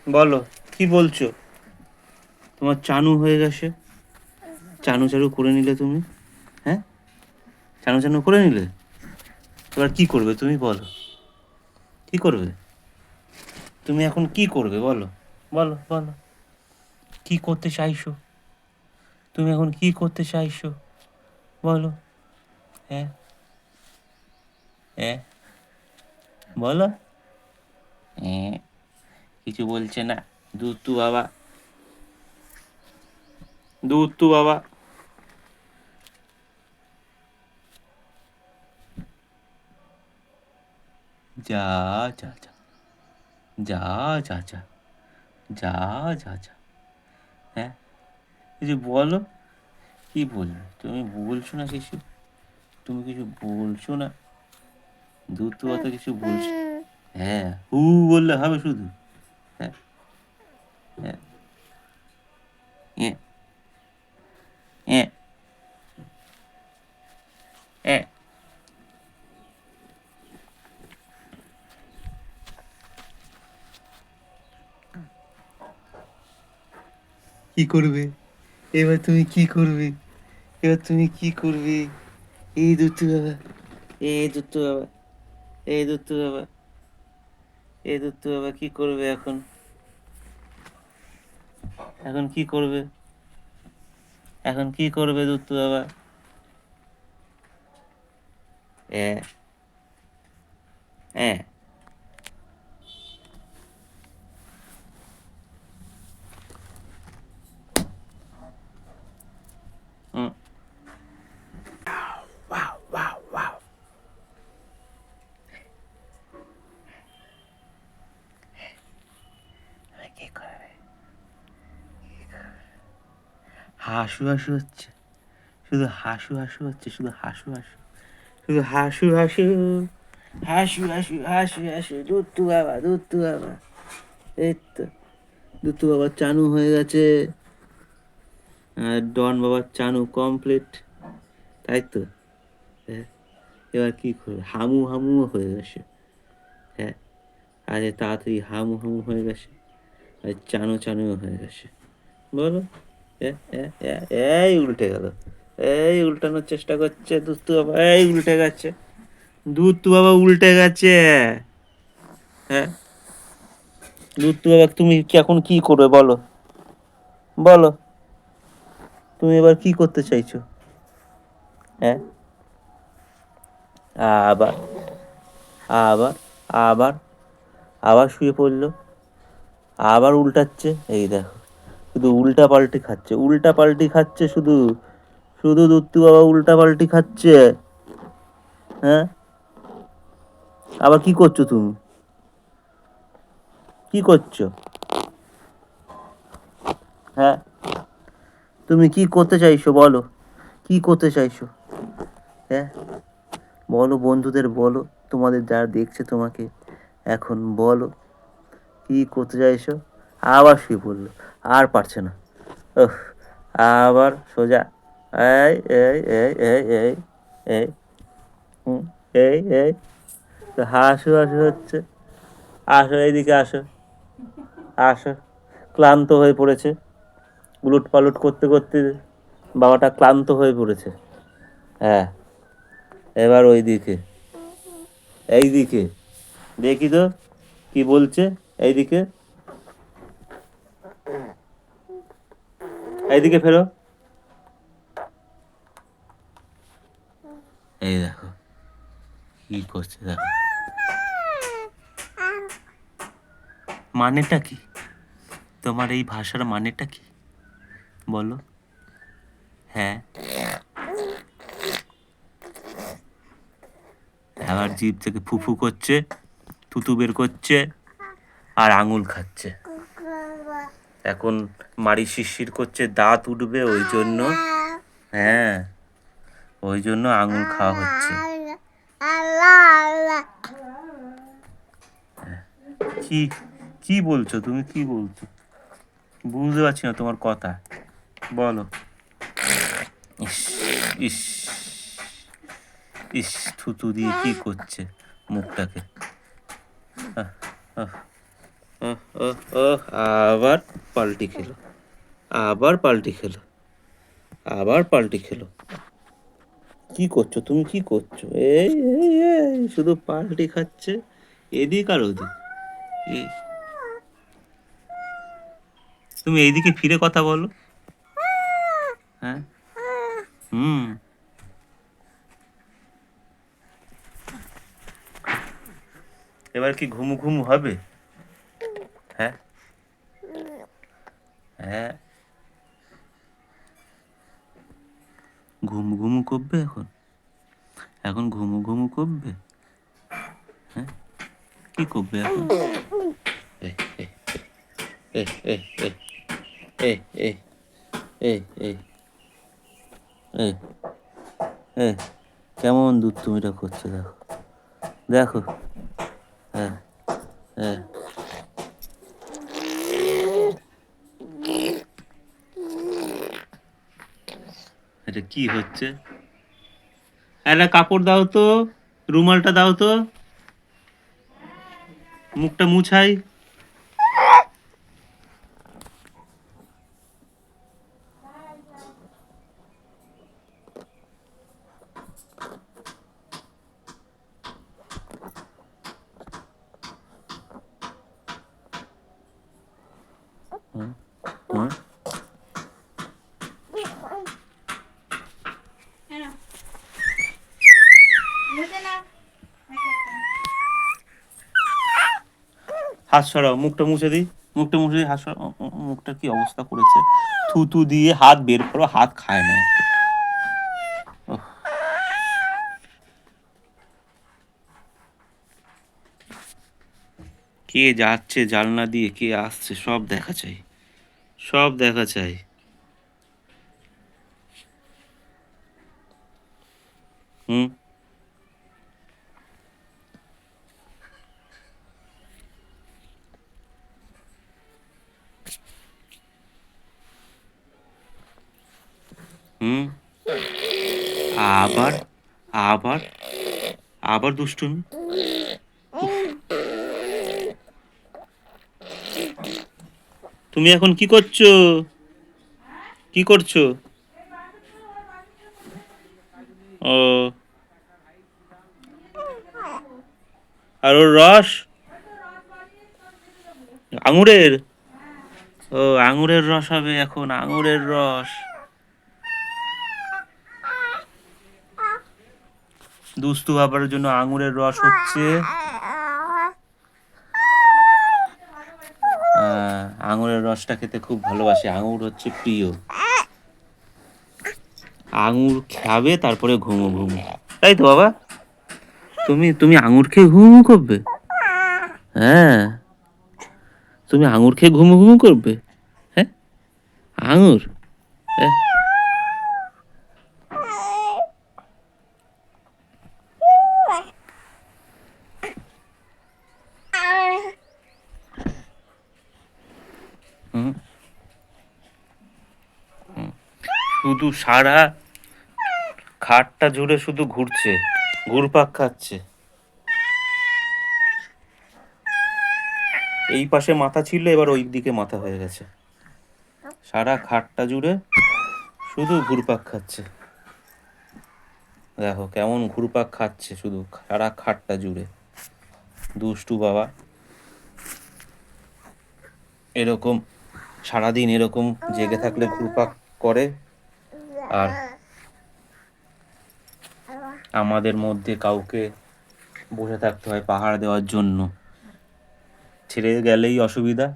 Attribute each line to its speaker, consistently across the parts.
Speaker 1: বলো কি বলছো? তোমার চানু হয়ে গেছে, চানু চানু করে নিলে তুমি। হ্যাঁ, চানু চানু করে নিলে, এবার কি করবে তুমি বলো? কি করবে তুমি এখন? কি করবে বলো? বলো বলো, কি করতে চাইছো তুমি এখন? কি করতে চাইছো বলো? হ্যাঁ, হ্যাঁ, বলো। হ্যাঁ, কিছু বলছে না। দুত্তু বাবা, দুত্তু বাবা। যা যা যা, যা যা যা, যা যা যা। হ্যাঁ, কিছু বলো। কি বলবে তুমি? বলছো না কিছু, তুমি কিছু বলছো না। দুত্তু বাবা কিছু বলছো? হ্যাঁ, হু বললে হবে শুধু? হ্যাঁ, হ্যাঁ, এ, এ, এ। কি করবে এবার তুমি? কি করবে এবার তুমি? কি করবে? এই দুত্তু বাবা, এই দুত্তু বাবা, এই দুত্তু বাবা, এই দুত্তু বাবা কি করবে এখন? এখন কি করবে? এখন কি করবে দুত্তু বাবা? এ, এ, হুম। Wow wow wow. কি করবে? হাসু হাসু হচ্ছে, শুধু হাসু হাসু হচ্ছে, শুধু হাসু হাসু, শুধু হাসু হাসু, হাসু হাসু, হাসু হাসু। দুত্তু বাবা, দুত্তু বাবা। এই তো দুত্তু বাবার চানু হয়ে গেছে। আর ডন বাবার চানু কমপ্লিট, তাই তো? হ্যাঁ, এবার কি করবে? হামু হামুও হয়ে গেছে। হ্যাঁ, আরে তাড়াতাড়ি হামু হামু হয়ে গেছে, আর চানু চানুও হয়ে গেছে। বলো। এই উল্টে গেল, এই উল্টানোর চেষ্টা করছে দুত্তু বাবা। এই উল্টে গেছে, দুত্তু বাবা উল্টে গেছে। হ্যাঁ, দুত্তু বাবা তুমি কি এখন কি করবে বলো? বলো, তুমি এবার কি করতে চাইছো? হ্যাঁ, আবার, আবার, আবার, আবার শুয়ে পড়লো, আবার উল্টাচ্ছে। এই দেখো, শুধু উল্টা পাল্টি খাচ্ছে, উল্টা পাল্টি খাচ্ছে শুধু, শুধু দুত্তু বাবা উল্টা পাল্টি খাচ্ছে। হ্যাঁ, আবার কি করছো তুমি? কি করছো? হ্যাঁ, তুমি কি করতে চাইছো বলো? কি করতে চাইছো? হ্যাঁ, বলো বন্ধুদের বলো, তোমাদের যারা দেখছে তোমাকে, এখন বলো কি করতে চাইছো? আবার শুয়ে পড়লো, আর পারছে না। ওহ, আবার সোজা। এই এই এই এই এই এই, হুম, এই এই, তো হাসু হাসু হচ্ছে। আসো এইদিকে আসো, আসো। ক্লান্ত হয়ে পড়েছে, উলট পালট করতে করতে বাবাটা ক্লান্ত হয়ে পড়েছে। হ্যাঁ, এবার ওই দিকে, এই দিকে দেখি তো কি বলছে। এইদিকে, এইদিকে ফেরো। এই দেখো কি করছে, দেখো। মানেটা কি? তোমার এই ভাষার মানেটা কি বলো? হ্যাঁ, আবার জিভ থেকে ফুফু করছে, থুতু বের করছে, আর আঙুল খাচ্ছে। এখন মাড়ি শিরশির করছে, দাঁত উঠবে ওই জন্য। হ্যাঁ, ওই জন্য আঙুল খাওয়া হচ্ছে। কি, কি বলছো তুমি? কি বলছো? বুঝতে পারছি না তোমার কথা, বলো। ইস, ইস, ইস, থুতু দিয়ে কি করছে মুখটাকে? আহ, আহ, ও ও ও আবার পাল্টি খেলো, আবার পাল্টি খেলো, আবার পাল্টি খেলো। কি করছো তুমি, কি করছো? এই এই এই শুধু পাল্টি খাচ্ছে এদিক আর ওদিক। এই, তুমি এইদিকে ফিরে কথা বলো। হ্যাঁ, হুম। এবার কি ঘুমু ঘুমু হবে? হ্যাঁ, হ্যাঁ, ঘুমু ঘুমু করবে এখন, এখন ঘুমু ঘুমু করবে। হ্যাঁ, কি করবে এখন? এ এ এ এ এ এ এ এ এ এ এ কেমন দুধ তুমিটা করছো দেখো, দেখো। হ্যাঁ, হ্যাঁ। এটা কি হচ্ছে? একটা কাপড় দাও তো, রুমালটা দাও তো, মুখটা মুছাই। হুম, হুম। হাত সরাও, মুখটা মুছে দিই, মুখটা মুছে দিই, হাত সরাও। মুখটা কি অবস্থা করেছে, থুতু দিয়ে হাত বের করো, হাত খায় না। ওহ, কে যাচ্ছে জানলা দিয়ে, কে আসছে সব দেখা চাই, সব দেখা চাই। হুম, হুম। আবার, আবার, আবার দুষ্টুমি। তুমি এখন কি করছো, কি করছো? ও, আর ওর রস, আঙুরের, ও আঙুরের রস হবে এখন, আঙুরের রস। দুষ্টু বাবার জন্য আঙুরের রস হচ্ছে। আঙুরের রসটা খেতে খুব ভালোবাসে, আঙুর হচ্ছে প্রিয়। আঙুর খাবে তারপরে ঘুমো ঘুমো, তাই তো বাবা? তুমি তুমি আঙুর খেয়ে ঘুমু করবে? হ্যাঁ, তুমি আঙুর খেয়ে ঘুমু ঘুমু করবে? হ্যাঁ, আঙুর। হ্যাঁ, হুম, শুধু সারা খাটটা জুড়ে শুধু ঘুরছে, ঘুরপাক খাচ্ছে। এই পাশে মাথা ছিল, এবার ওই দিকে মাথা হয়ে গেছে। সারা খাটটা জুড়ে শুধু ঘুরপাক খাচ্ছে। দেখো কেমন ঘুরপাক খাচ্ছে শুধু সারা খাটটা জুড়ে। দুষ্টু বাবা এরকম সারাদিন এরকম জেগে থাকলে ঘুরপাক করে। আর আমাদের মধ্যে কাউকে বসে থাকতে হয় পাহারা দেওয়ার জন্য। ছেড়ে গেলেই অসুবিধা,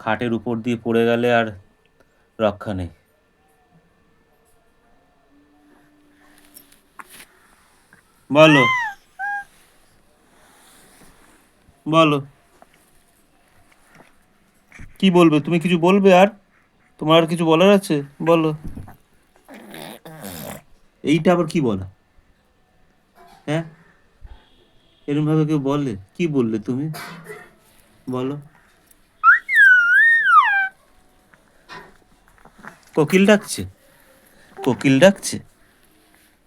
Speaker 1: খাটের উপর দিয়ে পড়ে গেলে আর রক্ষা নেই। বলো, বলো, কি বলবে? তুমি কিছু বলবে আর? তোমার আর কিছু বলার আছে? বলো। এইটা আবার কি বলা? হ্যাঁ, এরকম ভাবে কেউ বলে? কি বললে তুমি? বলো। কোকিল ডাকছে, কোকিল ডাকছে।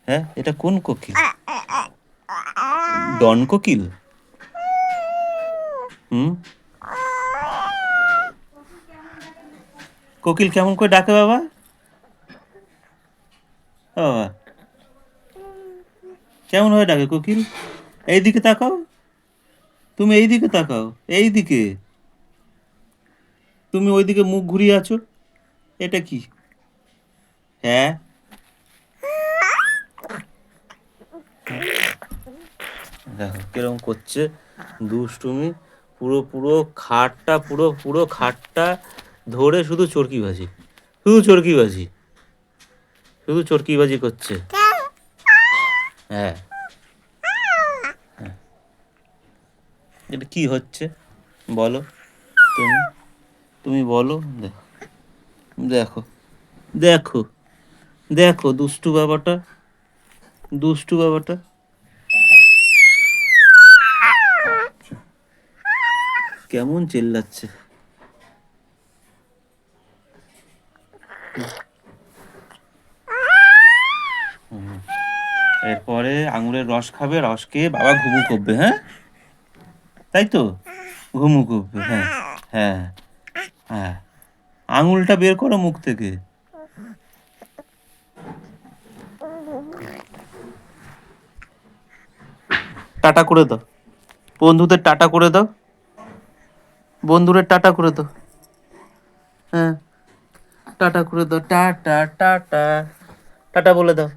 Speaker 1: হ্যাঁ, এটা কোন কোকিল? ডন কোকিল? হুম, কোকিল কেমন করে ডাকে বাবা? ও বাবা, কেমন ভাবে ডাকে কোকিল? এইদিকে তাকাও, তুমি এইদিকে তাকাও, এইদিকে। তুমি ওইদিকে মুখ ঘুরিয়ে আছো, এটা কি? হ্যাঁ, দেখো কিরকম করছে দুষ্টুমি। পুরো পুরো খাটটা, পুরো পুরো খাটটা ধরে শুধু চরকিবাজি, শুধু চরকিবাজি, শুধু চরকিবাজি করছে। হ্যাঁ, এটা কি হচ্ছে বলো? তুমি তুমি বলো। দেখো, দেখো, দেখো, দেখো দুষ্টু বাবাটা, দুষ্টু বাবাটা কেমন চেল্লাচ্ছে। এরপরে আঙুরের রস খাবে, রস খেয়ে বাবা ঘুমু করবে। হ্যাঁ, তাই তো, ঘুমু করবে। হ্যাঁ, হ্যাঁ, হ্যাঁ, আঙুলটা বের করো মুখ থেকে। টাটা করে দাও, বন্ধুদের টাটা করে দাও, বন্ধুদের টাটা করে দাও। হ্যাঁ, টাটা করে দাও, টাটা টাটা, টাটা বলে দাও,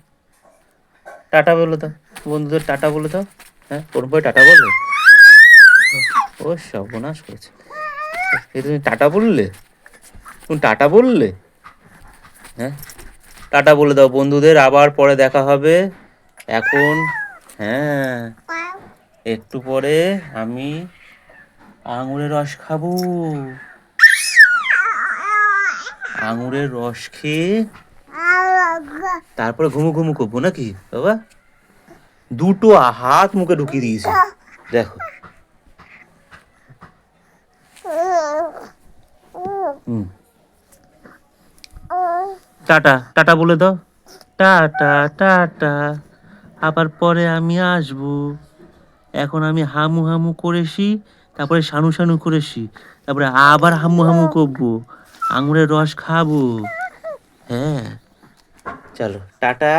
Speaker 1: টাটা বলে দাও, বন্ধুদের টাটা বলে দাও। হ্যাঁ, ওর বই টাটা বলে। ও সর্বনাশ করেছে। এই তুমি টাটা বললে, তুমি টাটা বললে। হ্যাঁ, টাটা বলে দাও বন্ধুদের, আবার পরে দেখা হবে। এখন হ্যাঁ, একটু পরে আমি আঙুরের রস খাবো, আঙুরের রস খেয়ে তারপরে ঘুমু ঘুমু করবো নাকি বাবা? দুটো হাত মুখে ঢুকিয়ে দিয়েছি, দেখো। হুম, টাটা টাটা বলে দাও, টাটা টাটা, আবার পরে আমি আসবো। এখন আমি হামু হামু করেছি, তারপরে সানু সানু করেছি, তারপরে আবার হামু হামু করবো, আঙুরের রস খাবো। হ্যাঁ, চলো টাটা।